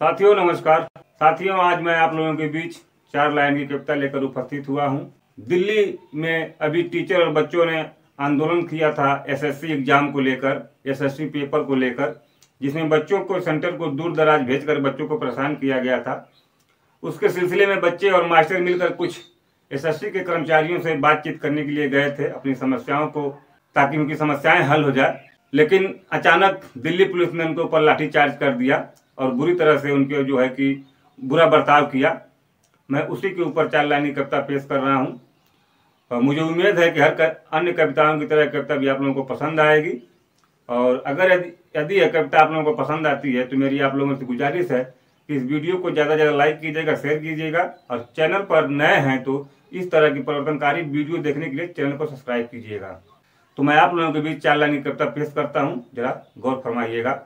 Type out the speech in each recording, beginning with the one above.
साथियों नमस्कार। साथियों आज मैं आप लोगों के बीच 4 लाइन की कविता लेकर उपस्थित हुआ हूं। दिल्ली में अभी टीचर और बच्चों ने आंदोलन किया था एसएससी एग्जाम को लेकर, एसएससी पेपर को लेकर, जिसमें बच्चों को सेंटर को दूर दराज भेजकर बच्चों को परेशान किया गया था। उसके सिलसिले में बच्चे और मास्टर मिलकर कुछ एसएससी के कर्मचारियों से बातचीत करने के लिए गए थे अपनी समस्याओं को, ताकि उनकी समस्याएं हल हो जाए। लेकिन अचानक दिल्ली पुलिस ने उनके ऊपर लाठीचार्ज कर दिया और बुरी तरह से उनके जो है कि बुरा बर्ताव किया। मैं उसी के ऊपर 4 लाइन की कविता पेश कर रहा हूँ और मुझे उम्मीद है कि हर अन्य कविताओं की तरह कविता भी आप लोगों को पसंद आएगी। और अगर यदि यह कविता आप लोगों को पसंद आती है तो मेरी आप लोगों से गुजारिश है कि इस वीडियो को ज़्यादा से ज़्यादा लाइक कीजिएगा, शेयर कीजिएगा, और चैनल पर नए हैं तो इस तरह की परिवर्तनकारी वीडियो देखने के लिए चैनल को सब्सक्राइब कीजिएगा। तो मैं आप लोगों के बीच 4 लाइन की कविता पेश करता हूँ, जरा गौर फरमाइएगा।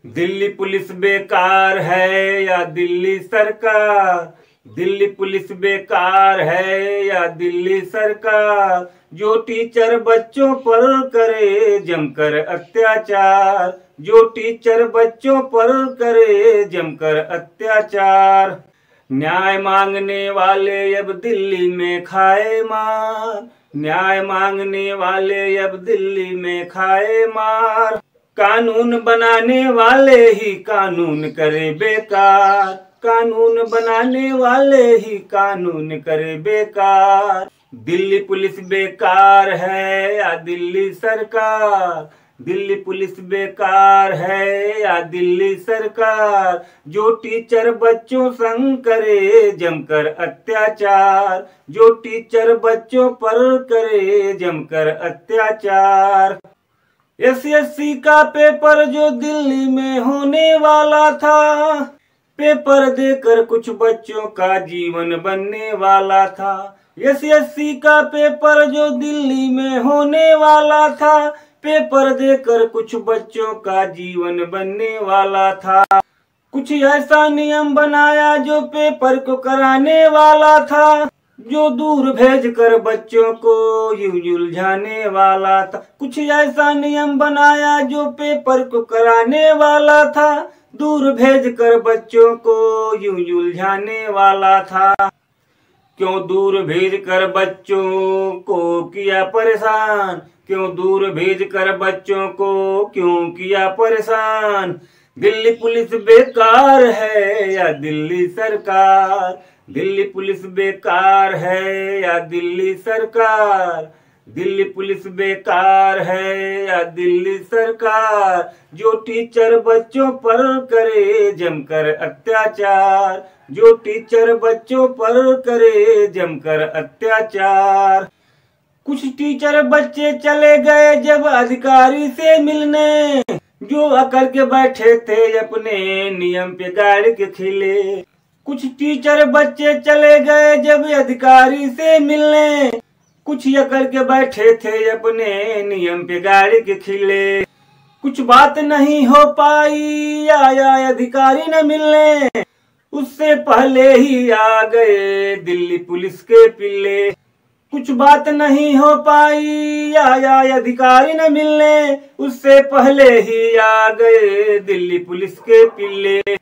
दिल्ली पुलिस बेकार है या दिल्ली सरकार, दिल्ली पुलिस बेकार है या दिल्ली सरकार, जो टीचर बच्चों पर करे जमकर अत्याचार, जो टीचर बच्चों पर करे जमकर अत्याचार। न्याय मांगने वाले अब दिल्ली में खाए मार, न्याय मांगने वाले अब दिल्ली में खाए मार, कानून बनाने वाले ही कानून करे बेकार, कानून बनाने वाले ही कानून करे बेकार। दिल्ली पुलिस बेकार है या दिल्ली सरकार, दिल्ली पुलिस बेकार है या दिल्ली सरकार, जो टीचर बच्चों संग करे जमकर अत्याचार, जो टीचर बच्चों पर करे जमकर अत्याचार। एसएससी का पेपर जो दिल्ली में होने वाला था, पेपर देकर कुछ बच्चों का जीवन बनने वाला था। एसएससी का पेपर जो दिल्ली में होने वाला था, पेपर देकर कुछ बच्चों का जीवन बनने वाला था। कुछ ऐसा नियम बनाया जो पेपर को कराने वाला था, जो दूर भेजकर बच्चों को यूं उलझाने वाला था। कुछ ऐसा नियम बनाया जो पेपर को कराने वाला था, दूर भेजकर बच्चों को यूं उलझाने वाला था। क्यों दूर भेजकर बच्चों को किया परेशान, क्यों दूर भेजकर बच्चों को क्यों किया परेशान। दिल्ली पुलिस बेकार है या दिल्ली सरकार, दिल्ली पुलिस बेकार है या दिल्ली सरकार, दिल्ली पुलिस बेकार है या दिल्ली सरकार, जो टीचर बच्चों पर करे जमकर अत्याचार, जो टीचर बच्चों पर करे जमकर अत्याचार। कुछ टीचर बच्चे चले गए जब अधिकारी से मिलने, जो अकड़ के बैठे थे अपने नियम पे गाड़ के खिले। कुछ टीचर बच्चे चले गए जब अधिकारी से मिलने, कुछ अकड़ के बैठे थे अपने नियम पे गाड़ के खिले। कुछ बात नहीं हो पाई आया अधिकारी न मिलने, उससे पहले ही आ गए दिल्ली पुलिस के पिल्ले। कुछ बात नहीं हो पाई आया अधिकारी न मिलने, उससे पहले ही आ गए दिल्ली पुलिस के पिल्ले।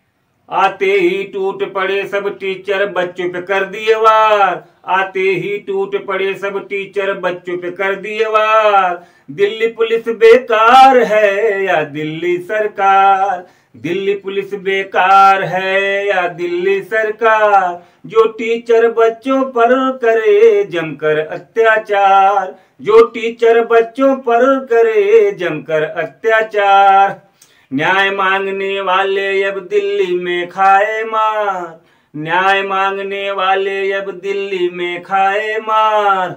आते ही टूट पड़े सब टीचर बच्चों पे कर दिए वार, आते ही टूट पड़े सब टीचर बच्चों पे कर दिए वार। दिल्ली पुलिस बेकार है या दिल्ली सरकार, दिल्ली पुलिस बेकार है या दिल्ली सरकार, जो टीचर बच्चों पर करे जमकर अत्याचार, जो टीचर बच्चों पर करे जमकर अत्याचार। न्याय मांगने वाले अब दिल्ली में खाए मार, न्याय मांगने वाले अब दिल्ली में खाए मार,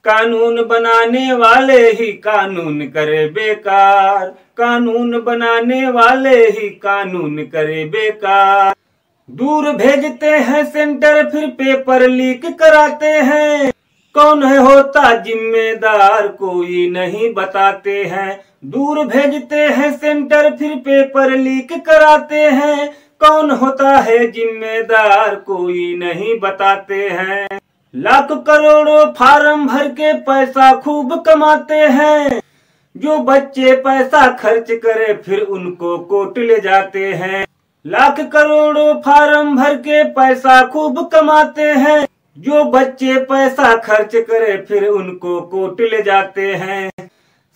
कानून बनाने वाले ही कानून करे बेकार, कानून बनाने वाले ही कानून करे बेकार। दूर भेजते हैं सेंटर फिर पेपर लीक कराते हैं, कौन है होता जिम्मेदार कोई नहीं बताते हैं। दूर भेजते हैं सेंटर फिर पेपर लीक कराते हैं, कौन होता है जिम्मेदार कोई नहीं बताते हैं। लाख करोड़ों फार्म भर के पैसा खूब कमाते हैं, जो बच्चे पैसा खर्च करे फिर उनको कोर्ट ले जाते हैं। लाख करोड़ों फार्म भर के पैसा खूब कमाते हैं। जो बच्चे पैसा खर्च करे फिर उनको कोर्ट ले जाते हैं।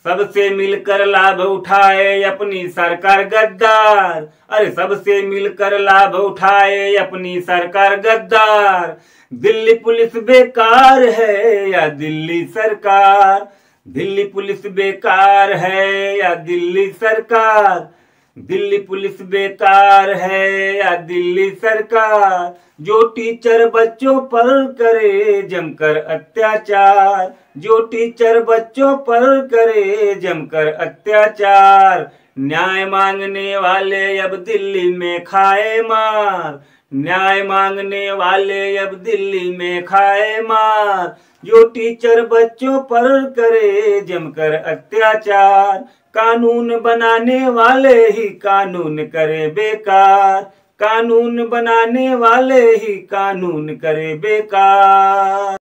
सबसे मिलकर लाभ उठाए अपनी सरकार गद्दार। अरे सबसे मिलकर लाभ उठाए अपनी सरकार गद्दार। दिल्ली पुलिस बेकार है या दिल्ली सरकार? दिल्ली पुलिस बेकार है या दिल्ली सरकार? दिल्ली पुलिस बेकार है या दिल्ली सरकार? जो टीचर बच्चों पर करे जमकर अत्याचार। जो टीचर बच्चों पर करे जमकर अत्याचार। न्याय मांगने वाले अब दिल्ली में खाए मार। न्याय मांगने वाले अब दिल्ली में खाए मार। जो टीचर बच्चों पर करे जमकर अत्याचार। कानून बनाने वाले ही कानून करे बेकार। कानून बनाने वाले ही कानून करे बेकार।